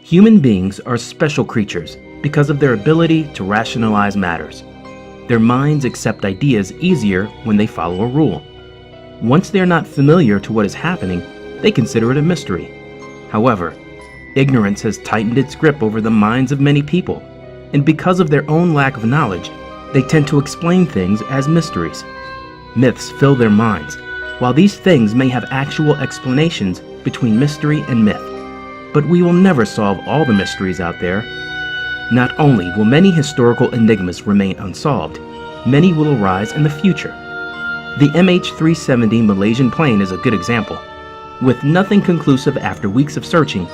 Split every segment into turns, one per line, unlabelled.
Human beings are special creatures because of their ability to rationalize matters. Their minds accept ideas easier when they follow a rule. Once they are not familiar to what is happening, they consider it a mystery. However, ignorance has tightened its grip over the minds of many people, and because of their own lack of knowledge, they tend to explain things as mysteries. Myths fill their minds. While these things may have actual explanations between mystery and myth, but we will never solve all the mysteries out there. Not only will many historical enigmas remain unsolved, many will arise in the future. The MH370 Malaysian plane is a good example. With nothing conclusive after weeks of searching,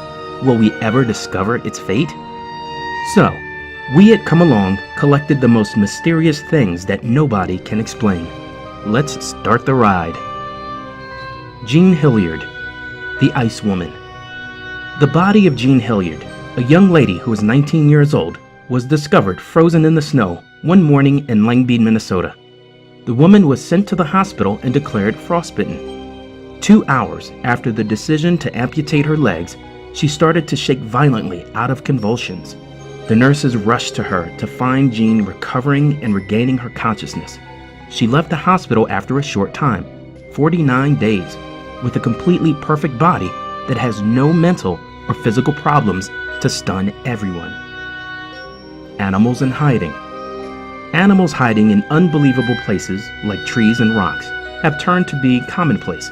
will we ever discover its fate? So, we at Come Along collected the most mysterious things that nobody can explain. Let's start the ride. Jean Hilliard, the Ice Woman. The body of Jean Hilliard, a young lady who was 19 years old, was discovered frozen in the snow one morning in Langbean, Minnesota. The woman was sent to the hospital and declared frostbitten. 2 hours after the decision to amputate her legs, she started to shake violently out of convulsions. The nurses rushed to her to find Jean recovering and regaining her consciousness. She left the hospital after a short time, 49 days, with a completely perfect body that has no mental or physical problems to stun everyone. Animals in hiding. Animals hiding in unbelievable places like trees and rocks have turned to be commonplace.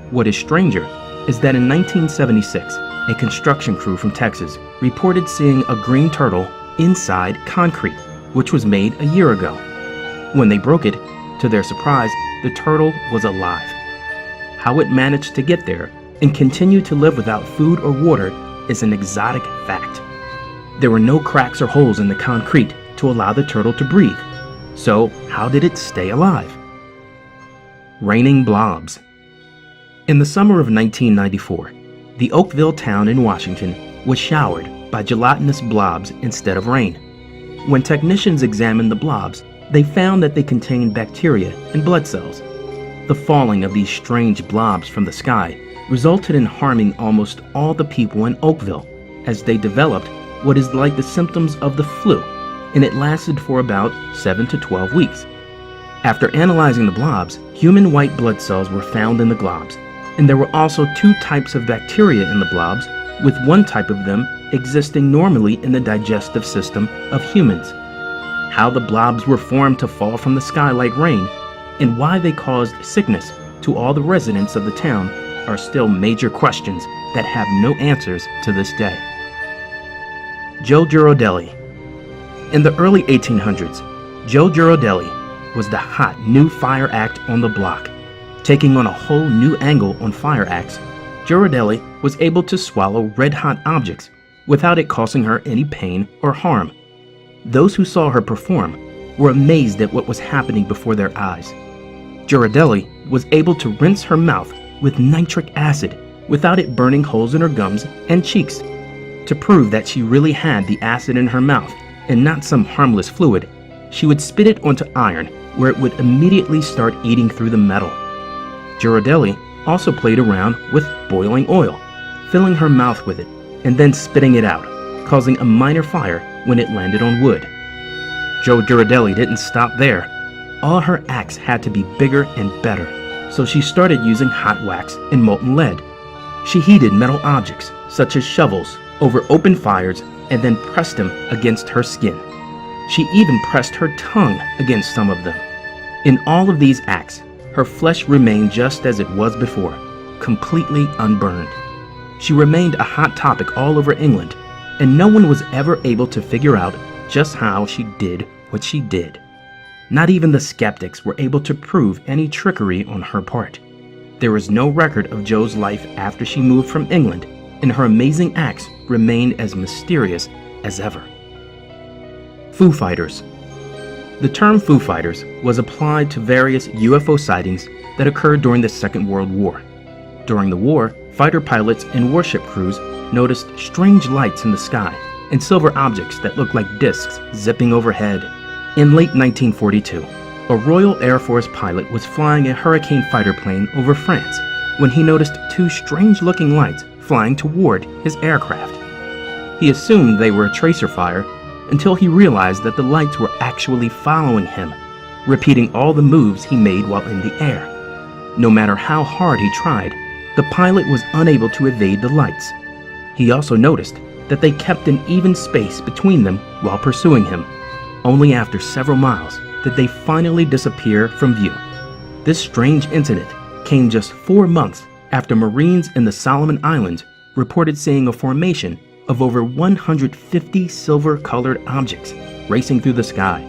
What is stranger is that in 1976, a construction crew from Texas reported seeing a green turtle inside concrete, which was made a year ago. When they broke it, to their surprise, the turtle was alive. How it managed to get there and continue to live without food or water is an exotic fact. There were no cracks or holes in the concrete to allow the turtle to breathe. So how did it stay alive? Raining blobs. In the summer of 1994, the Oakville town in Washington was showered by gelatinous blobs instead of rain. When technicians examined the blobs, they found that they contained bacteria and blood cells. The falling of these strange blobs from the sky resulted in harming almost all the people in Oakville, as they developed what is like the symptoms of the flu, and it lasted for about 7 to 12 weeks. After analyzing the blobs, human white blood cells were found in the globs, and there were also 2 types of bacteria in the blobs, with one type of them existing normally in the digestive system of humans. How the blobs were formed to fall from the sky like rain, and why they caused sickness to all the residents of the town are still major questions that have no answers to this day. Joe Girardelli. In the early 1800s, Joe Girardelli was the hot new fire act on the block. Taking on a whole new angle on fire acts, Girardelli was able to swallow red-hot objects without it causing her any pain or harm. Those who saw her perform were amazed at what was happening before their eyes. Girardelli was able to rinse her mouth with nitric acid without it burning holes in her gums and cheeks. To prove that she really had the acid in her mouth and not some harmless fluid, she would spit it onto iron where it would immediately start eating through the metal. Girardelli also played around with boiling oil, filling her mouth with it and then spitting it out, causing a minor fire when it landed on wood. Joe Girardelli didn't stop there. All her acts had to be bigger and better, so she started using hot wax and molten lead. She heated metal objects, such as shovels, over open fires and then pressed them against her skin. She even pressed her tongue against some of them. In all of these acts, her flesh remained just as it was before, completely unburned. She remained a hot topic all over England, and no one was ever able to figure out just how she did what she did. Not even the skeptics were able to prove any trickery on her part. There is no record of Joe's life after she moved from England, and her amazing acts remain as mysterious as ever. Foo Fighters. The term Foo Fighters was applied to various UFO sightings that occurred during the Second World War. During the war, fighter pilots and warship crews noticed strange lights in the sky and silver objects that looked like discs zipping overhead. In late 1942, a Royal Air Force pilot was flying a Hurricane fighter plane over France when he noticed 2 strange-looking lights flying toward his aircraft. He assumed they were a tracer fire until he realized that the lights were actually following him, repeating all the moves he made while in the air. No matter how hard he tried, the pilot was unable to evade the lights. He also noticed that they kept an even space between them while pursuing him. Only after several miles did they finally disappear from view. This strange incident came just 4 months after Marines in the Solomon Islands reported seeing a formation of over 150 silver-colored objects racing through the sky.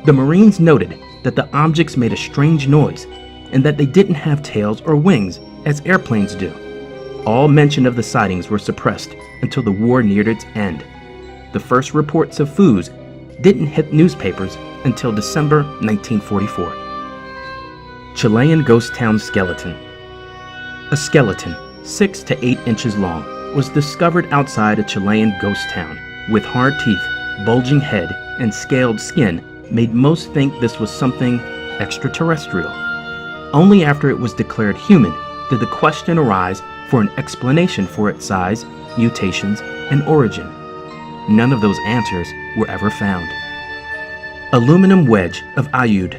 The Marines noted that the objects made a strange noise and that they didn't have tails or wings as airplanes do. All mention of the sightings were suppressed until the war neared its end. The first reports of FOOs didn't hit newspapers until December 1944. Chilean Ghost Town Skeleton. A skeleton, 6 to 8 inches long, was discovered outside a Chilean ghost town, with hard teeth, bulging head, and scaled skin made most think this was something extraterrestrial. Only after it was declared human did the question arise for an explanation for its size, mutations, and origin. None of those answers were ever found. Aluminum wedge of Aiud.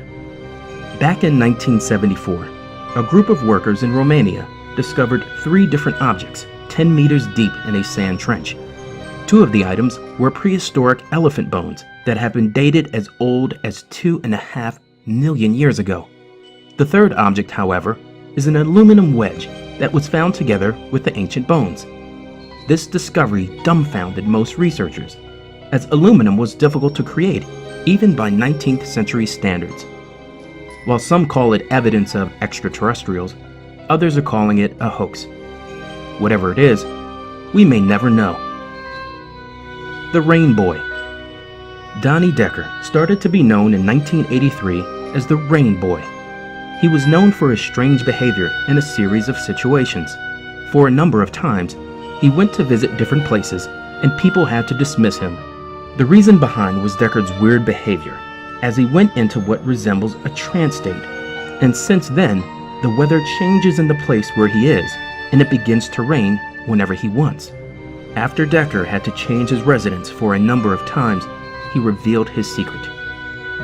Back in 1974, a group of workers in Romania discovered 3 different objects 10 meters deep in a sand trench. 2 of the items were prehistoric elephant bones that have been dated as old as 2.5 million years ago. The third object, however, is an aluminum wedge that was found together with the ancient bones. This discovery dumbfounded most researchers, as aluminum was difficult to create even by 19th century standards. While some call it evidence of extraterrestrials, others are calling it a hoax. Whatever it is, we may never know. The Rain Boy. Donnie Decker started to be known in 1983 as the Rain Boy. He was known for his strange behavior in a series of situations. For a number of times, he went to visit different places and people had to dismiss him. The reason behind was Decker's weird behavior, as he went into what resembles a trance state. And since then, the weather changes in the place where he is, and it begins to rain whenever he wants. After Decker had to change his residence for a number of times, he revealed his secret.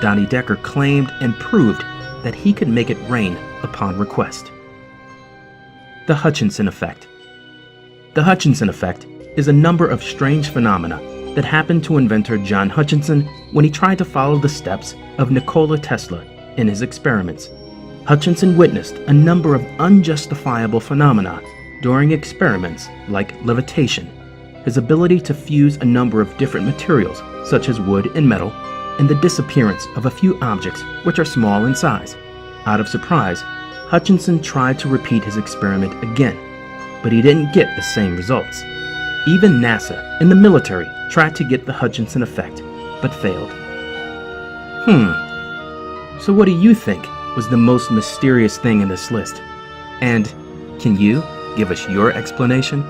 Donnie Decker claimed and proved that he could make it rain upon request. The Hutchinson Effect. The Hutchinson Effect is a number of strange phenomena that happened to inventor John Hutchinson when he tried to follow the steps of Nikola Tesla in his experiments. Hutchinson witnessed a number of unjustifiable phenomena during experiments like levitation, his ability to fuse a number of different materials such as wood and metal, and the disappearance of a few objects which are small in size. Out of surprise, Hutchinson tried to repeat his experiment again, but he didn't get the same results. Even NASA and the military tried to get the Hutchinson effect, but failed. So what do you think was the most mysterious thing in this list? And can you give us your explanation?